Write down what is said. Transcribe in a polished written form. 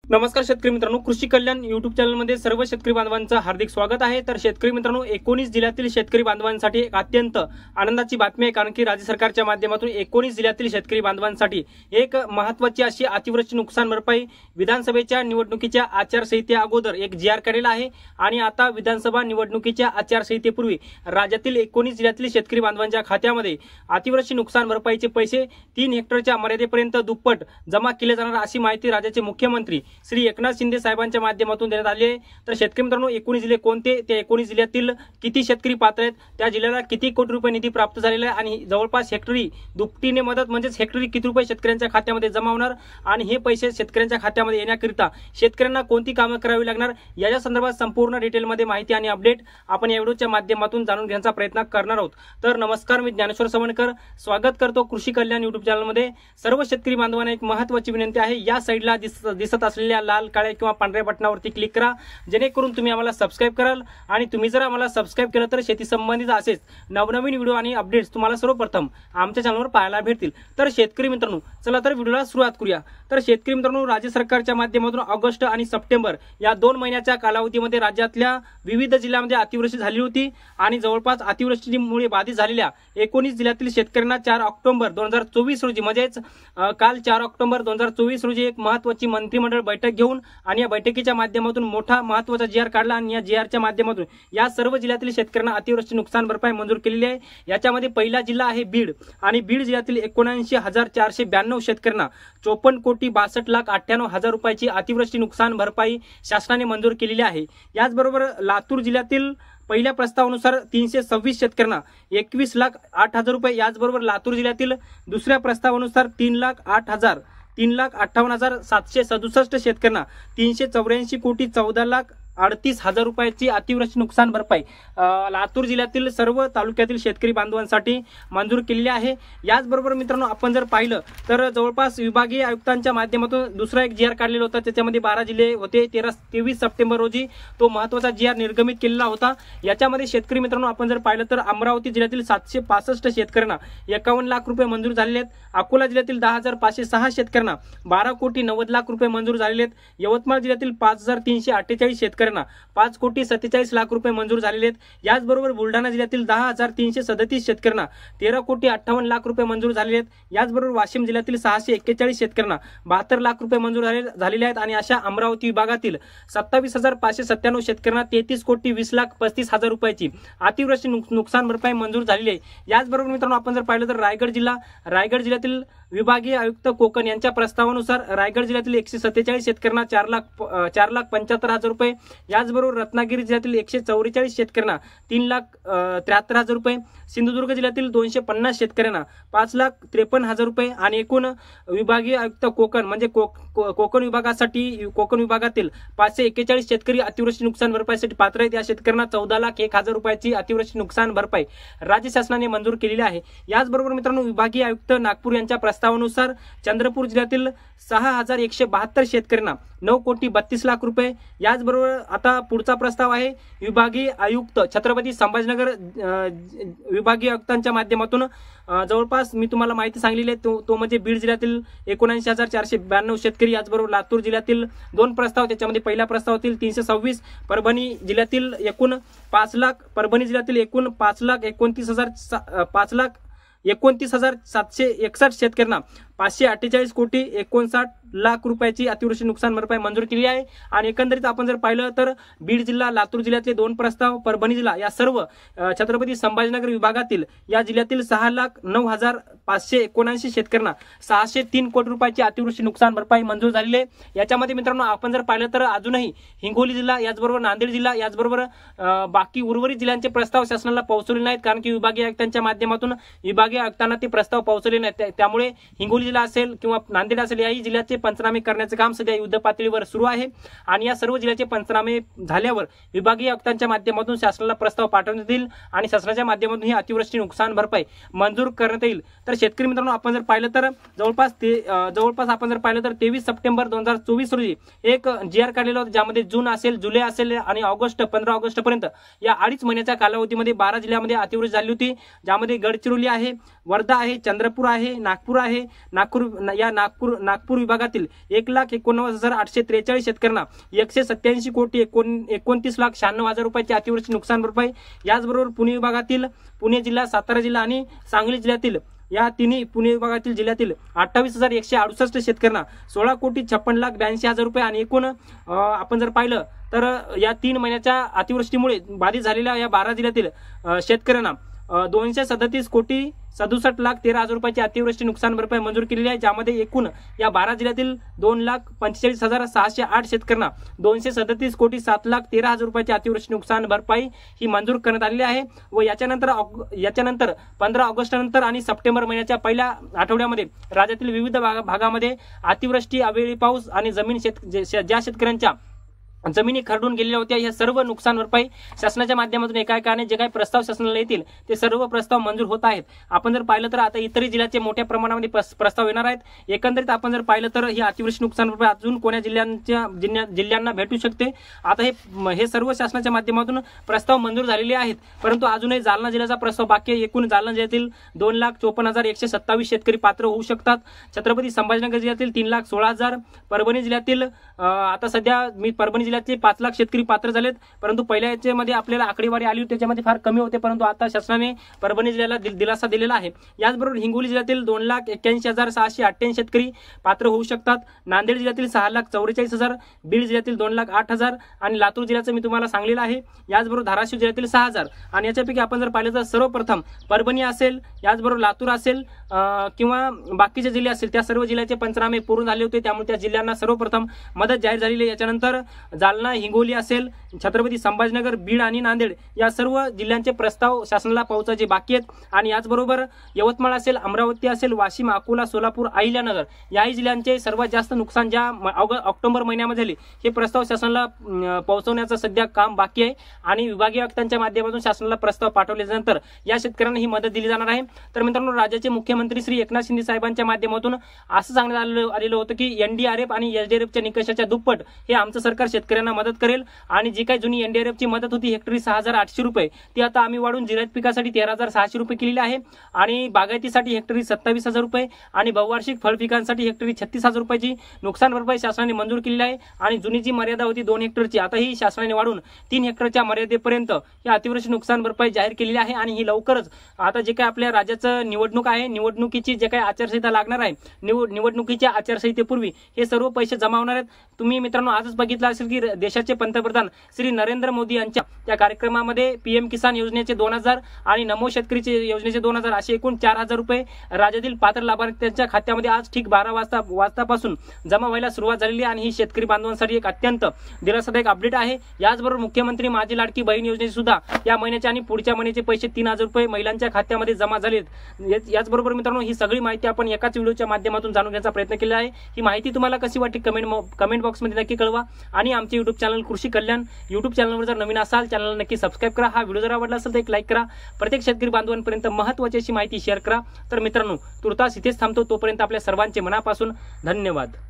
नमस्कार शेतकरी मित्रांनो, कृषी कल्याण युट्यूब चॅनलमध्ये सर्व शेतकरी बांधवांचं हार्दिक स्वागत आहे। तर शेतकरी मित्रांनो, 19 जिल्ह्यातील शेतकरी बांधवांसाठी एक अत्यंत आनंदाची बातमी आहे, कारण की राज्य सरकारच्या माध्यमातून 19 जिल्ह्यातील शेतकरी बांधवांसाठी एक महत्त्वाची अशी अतिवृष्टी नुकसान भरपाई विधानसभेच्या निवडणुकीच्या आचारसंहिते अगोदर एक जी.आर. काढलेला आहे आणि आता विधानसभा निवडणुकीच्या आचारसंहितेपूर्वी राज्यातील 19 जिल्ह्यातील शेतकरी बांधवांच्या खात्यामध्ये अतिवृष्टी नुकसान भरपाईचे पैसे 3 हेक्टरच्या मर्यादेपर्यंत दुप्पट जमा केले जाणार अशी माहिती राज्याचे मुख्यमंत्री श्री एकनाथ शिंदे साहेबांच्या माध्यमातून देण्यात आली आहे। तर शेतकरी मित्रांनो, 19 जिल्हे कोणते, त्या 19 जिल्ह्यातील किती शेतकरी पात्र आहेत, त्या जिल्ह्याला किती कोटी रुपये निधी प्राप्त झालेला आहे आणि जवळपास हेक्टरी दुपटीने मदत म्हणजे हेक्टरी किती रुपये शेतकऱ्यांच्या खात्यामध्ये जमा होणार आणि हे पैसे शेतकऱ्यांच्या खात्यामध्ये येण्याकरिता शेतकऱ्यांना कोणती कामे करावी लागणार याच्या संदर्भात संपूर्ण डिटेलमध्ये माहिती आणि अपडेट आपण या व्हिडिओच्या माध्यमातून जाणून घेण्याचा प्रयत्न करणार आहोत। तर नमस्कार, मी ज्ञानेश्वर सवणकर स्वागत करतो कृषी कल्याण युट्यूब चॅनलमध्ये। सर्व शेतकरी बांधवांना एक महत्त्वाची विनंती आहे, या साईडला दिसत असलेल्या लाल काळ्या किंवा पांढऱ्या बटनावरती क्लिक करा, जेणेकरून तुम्ही आम्हाला सबस्क्राइब कराल आणि तुम्ही जर आम्हाला सबस्क्राइब केलं तर शेती संबंधित असेच नवनवीन व्हिडिओ आणि अपडेट्स तुम्हाला सर्वप्रथम आमच्या चॅनलवर पाहायला भेटतील। तर शेतकरी मित्रांनो, चला तर व्हिडिओला सुरुवात करूया। तर शेतकरी मित्रांनो, राज्य सरकारच्या माध्यमातून ऑगस्ट आणि सप्टेंबर या 2 महिन्याच्या कालावधीमध्ये राज्यातल्या विविध जिल्ह्यांमध्ये अतिवृष्टी झाली होती आणि जवळपास अतिवृष्टीमुळे बाधित झालेल्या 19 जिल्ह्यातील शेतकऱ्यांना 4 ऑक्टोबर 2024 रोजी म्हणजेच काल 4 ऑक्टोबर 2024 रोजी एक महत्त्वाची मंत्रिमंडळ बैठक घेऊन आणि या बैठकीच्या माध्यमातून मोठा महत्त्वाचा जी.आर. काढला आणि या जी.आर.च्या माध्यमातून या सर्व जिल्ह्यातील शेतकऱ्यांना अतिवृष्टी नुकसान भरपाई मंजूर केलेली आहे। याच्यामध्ये पहिला जिल्हा आहे बीड आणि बीड जिल्ह्यातील 79,492 शेतकऱ्यांना 54,62,98,000 रुपयाची अतिवृष्टी नुकसान भरपाई शासनाने मंजूर केलेली आहे। याचबरोबर लातूर जिल्ह्यातील पहिल्या प्रस्तावानुसार 326 शेतकऱ्यांना 21,08,000 रुपये, याचबरोबर लातूर जिल्ह्यातील दुसऱ्या प्रस्तावानुसार 3,58,767 शेतकऱ्यांना 384,14,38,000 रुपयाची अतिवृष्टी नुकसान भरपाई लातूर जिल्ह्यातील सर्व तालुक्यातील शेतकरी बांधवांसाठी मंजूर केलेली आहे। याचबरोबर मित्रांनो, आपण जर पाहिलं तर जवळपास विभागीय आयुक्तांच्या माध्यमातून दुसरा एक जी.आर. काढलेला होता, त्याच्यामध्ये 12 जिल्हे होते। 23 सप्टेंबर रोजी तो महत्त्वाचा जी.आर. निर्गमित केलेला होता। याच्यामध्ये शेतकरी मित्रांनो, आपण जर पाहिलं तर अमरावती जिल्ह्यातील 765 शेतकऱ्यांना 51 लाख रुपये मंजूर झालेले आहेत। अकोला जिल्ह्यातील 10,506 शेतकऱ्यांना 12,90,00,000 रुपये मंजूर झालेले आहेत। यवतमाळ जिल्ह्यातील 5,348 शेतकऱ्यांना 5,47,00,000 रुपये मंजूर झालेले आहेत। याचबरोबर बुलढाणा जिल्ह्यातील 10,337 शेतकऱ्यांना 13,58,00,000 रुपये मंजूर झालेले आहेत। याचबरोबर वाशिम जिल्ह्यातील 641 शेतकऱ्यांना 72 लाख रुपये मंजूर झालेले आहेत आणि अशा अमरावती विभागातील 27,597 शेतकऱ्यांना 33,20,35,000 रुपयाची अतिवृष्टी नुकसान भरपाई मंजूर झालेली आहे। याचबरोबर मित्रांनो, आपण जर पाहिलं तर रायगड जिल्ह्यातील विभागीय आयुक्त कोकण यांच्या प्रस्तावानुसार रायगड जिल्ह्यातील 147 शेतकऱ्यांना 4,75,000 रुपये, याचबरोबर रत्नागिरी जिल्ह्यातील 144 शेतकऱ्यांना 3,73,000 रुपये, सिंधुदुर्ग जिल्ह्यातील 250 शेतकऱ्यांना 5,53,000 रुपये आणि एकूण विभागीय आयुक्त कोकण म्हणजे कोकण विभागातील 541 शेतकरी अतिवृष्टी नुकसान भरपाईसाठी पात्र आहेत। या शेतकऱ्यांना 14,01,000 रुपयाची अतिवृष्टी नुकसान भरपाई राज्य शासनाने मंजूर केलेली आहे। याचबरोबर मित्रांनो, विभागीय आयुक्त नागपूर यांच्या प्रस्तावानुसार चंद्रपूर जिल्ह्यातील 6,172 शेतकऱ्यांना 9,32,00,000 रुपये। याचबरोबर आता पुढचा प्रस्ताव आहे विभागीय आयुक्त छत्रपती संभाजीनगर विभागीय आयुक्तांच्या माध्यमातून जवळपास मी तुम्हाला माहिती सांगलेली आहे, तो म्हणजे बीड जिल्ह्यातील 79,492 शेतकरी। याचबरोबर लातूर जिल्ह्यातील 2 प्रस्ताव, त्याच्यामध्ये पहिल्या प्रस्तावातील 326, परभणी जिल्ह्यातील एकूण 5,29,761 शेतकऱ्यांना 548,59,00,000 रुपयाची अतिवृष्टी नुकसान भरपाई मंजूर केली आहे। आणि एकंदरीत आपण जर पाहिलं तर बीड जिल्हा, लातूर जिल्ह्यातले 2 प्रस्ताव, परभणी जिल्हा या सर्व छत्रपती संभाजीनगर विभागातील या जिल्ह्यातील 6,09,579 शेतकऱ्यांना 603 कोटी रुपयाची अतिवृष्टी नुकसान भरपाई मंजूर झालेली आहे। याच्यामध्ये मित्रांनो, आपण जर पाहिलं तर अजूनही हिंगोली जिल्हा, याचबरोबर नांदेड जिल्हा, याचबरोबर बाकी उर्वरित जिल्ह्यांचे प्रस्ताव शासनाला पोहोचवले नाहीत, कारण की विभागीय आयुक्तांच्या माध्यमातून विभागीय आयुक्तांना ते प्रस्ताव पोहोचवले नाहीत। त्यामुळे हिंगोली जिल्हा असेल किंवा नांदेड असेल, याही जिल्ह्याचे पंचनामे करण्याचे काम सध्या युद्ध पातळीवर सुरू आहे आणि या सर्व जिल्ह्याचे पंचनामे झाल्यावर विभागीय आयुक्तांच्या माध्यमातून शासनाला प्रस्ताव पाठवण्यात येईल आणि शासनाच्या माध्यमातून ही अतिवृष्टी नुकसान भरपाई मंजूर करण्यात येईल। तर शेतकरी मित्रांनो, आपण जर पाहिलं तर जवळपास आपण जर पाहिलं तर 23 सप्टेंबर 2024 रोजी एक जी.आर. काढलेला होता, ज्यामध्ये जून असेल, जुलै असेल आणि 15 ऑगस्ट पर्यंत या 2.5 महिन्याच्या कालावधीमध्ये 12 जिल्ह्यामध्ये अतिवृष्टी झाली होती, ज्यामध्ये गडचिरोली आहे, वर्धा आहे, चंद्रपूर आहे, नागपूर आहे, नागपूर विभागातील 1,89,843 शेतकऱ्यांना 187,29,96,96,000 रुपयाची अतिवृष्टी नुकसान भरपाई। याचबरोबर पुणे विभागातील पुणे जिल्हा, सातारा जिल्हा आणि सांगली जिल्ह्यातील या तिन्ही पुणे विभागातील जिल्ह्यातील 28,168 शेतकऱ्यांना 16,56,82,000 रुपये आणि एकूण आपण जर पाहिलं तर या 3 महिन्याच्या अतिवृष्टीमुळे बाधित झालेल्या या 12 जिल्ह्यातील शेतकऱ्यांना 237,67,13,000 रुपयाची अतिवृष्टी नुकसान भरपाई मंजूर केलेली आहे, ज्यामध्ये एकूण या 12 जिल्ह्यातील 2,45,608 शेतकऱ्यांना 237,07,13,000 रुपयाची अतिवृष्टी नुकसान भरपाई ही मंजूर करण्यात आलेली आहे। व याच्यानंतर 15 ऑगस्ट नंतर आणि सप्टेंबर महिन्याच्या पहिल्या आठवड्यामध्ये राज्यातील विविध भागामध्ये अतिवृष्टी, अवेळी पाऊस आणि ज्या शेतकऱ्यांच्या जमिनी खरडून गेलेल्या होत्या या सर्व नुकसान भरपाई शासनाच्या माध्यमातून एकाएकाने जे काही प्रस्ताव शासनाला येतील ते सर्व प्रस्ताव मंजूर होत आहेत। आपण जर पाहिलं तर आता इतरही जिल्ह्याचे मोठ्या प्रमाणामध्ये प्रस्ताव येणार आहेत। एकंदरीत आपण जर पाहिलं तर ही अतिवृष्टी नुकसान भरपाई अजून कोणत्या जिल्ह्यांना भेटू शकते, आता हे सर्व शासनाच्या माध्यमातून प्रस्ताव मंजूर झालेले आहेत, परंतु अजूनही जालना जिल्ह्याचा प्रस्ताव बाकी आहे। एकूण जालना जिल्ह्यातील 2,54,127 शेतकरी पात्र होऊ शकतात। छत्रपती संभाजीनगर जिल्ह्यातील 3,16,000, परभणी जिल्ह्यातील आता सध्या परभणी जिल्ह्यातले 5 लाख शेतकरी पात्र झालेत, परंतु पहिल्या याच्यामध्ये आपल्याला आकडेवारी आली होती त्याच्यामध्ये फार कमी होते, परंतु आता शासनाने परभणी जिल्ह्याला दिलासा दिलेला आहे। याचबरोबर हिंगोली जिल्ह्यातील 2,81,688 शेतकरी पात्र होऊ शकतात। नांदेड जिल्ह्यातील 6,44,000, बीड जिल्ह्यातील 2,08,000 आणि लातूर जिल्ह्याचं मी तुम्हाला सांगलेलं आहे। याचबरोबर धाराशिव जिल्ह्यातील 6,000 आणि याच्यापैकी आपण जर पाहिलं तर सर्वप्रथम परभणी असेल, याचबरोबर लातूर असेल किंवा बाकीचे जिल्हे असतील त्या सर्व जिल्ह्याचे पंचनामे पूर्ण झाले होते, त्यामुळे त्या जिल्ह्यांना सर्वप्रथम मदत जाहीर झालेली आहे। याच्यानंतर जालना, हिंगोली असेल, छत्रपती संभाजीनगर, बीड आणि नांदेड या सर्व जिल्ह्यांचे प्रस्ताव शासनाला पोहोचायचे बाकी आहेत। आणि याचबरोबर यवतमाळ असेल, अमरावती असेल, वाशिम, अकोला, सोलापूर, अहिल्यानगर याही जिल्ह्यांचे सर्वात जास्त नुकसान ज्या ऑक्टोबर महिन्यामध्ये झाले हे प्रस्ताव शासनाला पोहोचवण्याचं सध्या काम बाकी आहे आणि विभागीय आयुक्तांच्या माध्यमातून शासनाला प्रस्ताव पाठवल्यानंतर या शेतकऱ्यांना ही मदत दिली जाणार आहे। तर मित्रांनो, राज्याचे मुख्यमंत्री श्री एकनाथ शिंदे साहेबांच्या माध्यमातून असं सांगण्यात आलेलं होतं की NDRF आणि SDRFच्या निकषाच्या दुप्पट हे आमचं सरकार शेतकऱ्यांना मदत करेल आणि जी काही जुनी NDRFची मदत होती हेक्टरी 6,800 रुपये ती आता आम्ही वाढून जिरायत पिकासाठी 13,600 रुपये केलेली आहे आणि बागायतीसाठी हेक्टरी 27,000 रुपये आणि बहुवार्षिक फळ पिकांसाठी हेक्टरी 36,000 रुपयाची नुकसान भरपाई शासनाने मंजूर केलेली आहे। आणि जुनी जी मर्यादा होती 2 हेक्टरची आता ही शासनाने वाढून 3 हेक्टरच्या मर्यादेपर्यंत ही अतिवृष्टी नुकसान भरपाई जाहीर केलेली आहे। आणि ही लवकरच आता जे काही आपल्या राज्याचं निवडणूक आहे, निवडणुकीची जे काही आचारसंहिता लागणार आहे, निवडणुकीच्या आचारसंहितेपूर्वी हे सर्व पैसे जमा होणार आहेत। तुम्ही मित्रांनो आजच बघितलं असेल की देशाचे पंतप्रधान श्री नरेंद्र मोदी यांच्या त्या कार्यक्रमामध्ये PM किसान योजनेचे 2,000 आणि नमो शेतकरीचे योजनेचे 2,000 असे एकूण 4,000 रुपये राज्यातील पात्र लाभार्थ्यांच्या खात्यामध्ये आज ठीक 12 वाजतापासून जमा व्हायला सुरुवात झालेली आहे आणि ही शेतकरी बांधवांसाठी एक अत्यंत दिलासादायक अपडेट आहे। याचबरोबर मुख्यमंत्री माझी लाडकी बहीण योजनेचे सुद्धा या महिन्याचे आणि पुढच्या महिन्याचे पैसे 3,000 रुपये महिलांच्या खात्यामध्ये जमा झालेत। याचबरोबर मित्रांनो ही सगळी माहिती आपण एकाच व्हिडिओच्या माध्यमातून जाणून घेण्याचा प्रयत्न केला आहे। ही माहिती तुम्हाला कशी वाटली कमेंट बॉक्समध्ये नक्की कळवा आणि आमचे YouTube चॅनल कृषी कल्याण YouTube चॅनलवर जर नवीन असाल चॅनलला नक्की सबस्क्राईब करा। हा व्हिडिओ जर आवडला असेल तर एक लाईक करा, प्रत्येक शेतकरी बांधवांपर्यंत महत्त्वाची अशी माहिती शेअर करा। तर मित्रांनो तुर्तास इथेच थांबतो, तोपर्यंत आपल्या सर्वांचे मनापासून धन्यवाद।